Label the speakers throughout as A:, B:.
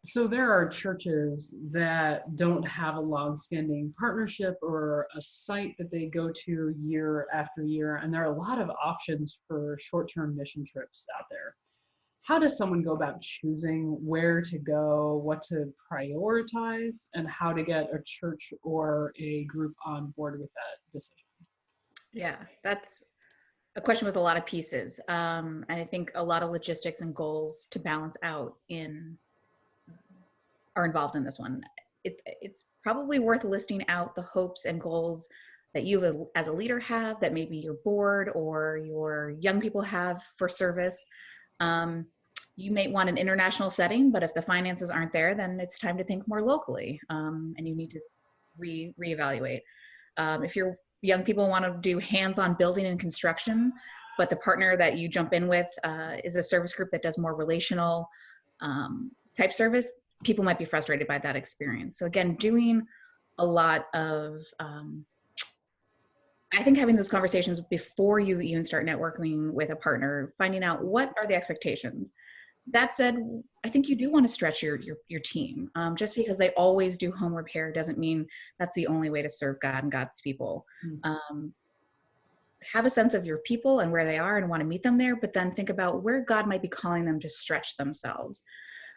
A: So there are churches that don't have a long-standing partnership or a site that they go to year after year, and there are a lot of options for short-term mission trips out there. How does someone go about choosing where to go, what to prioritize, and how to get a church or a group on board with that decision?
B: Yeah, that's a question with a lot of pieces. And I think a lot of logistics and goals to balance out are involved in this one. It's probably worth listing out the hopes and goals that you as a leader have, that maybe your board or your young people have for service. You may want an international setting, but if the finances aren't there, then it's time to think more locally, and you need to reevaluate. If your young people want to do hands-on building and construction, but the partner that you jump in with is a service group that does more relational type service, people might be frustrated by that experience. So again, doing a lot of, I think having those conversations before you even start networking with a partner, finding out what are the expectations. That said, I think you do want to stretch your team. Just because they always do home repair doesn't mean that's the only way to serve God and God's people. Have a sense of your people and where they are and want to meet them there, but then think about where God might be calling them to stretch themselves.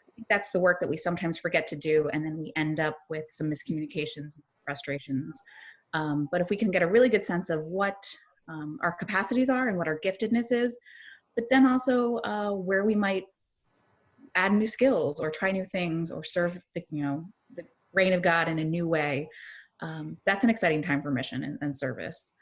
B: I think that's the work that we sometimes forget to do, and then we end up with some miscommunications and frustrations. But if we can get a really good sense of what our capacities are and what our giftedness is, but then also where we might add new skills or try new things or serve the reign of God in a new way, that's an exciting time for mission and service.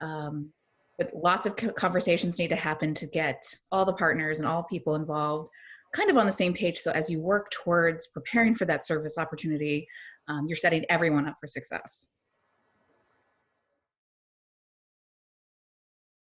B: But lots of conversations need to happen to get all the partners and all people involved kind of on the same page. So as you work towards preparing for that service opportunity, you're setting everyone up for success.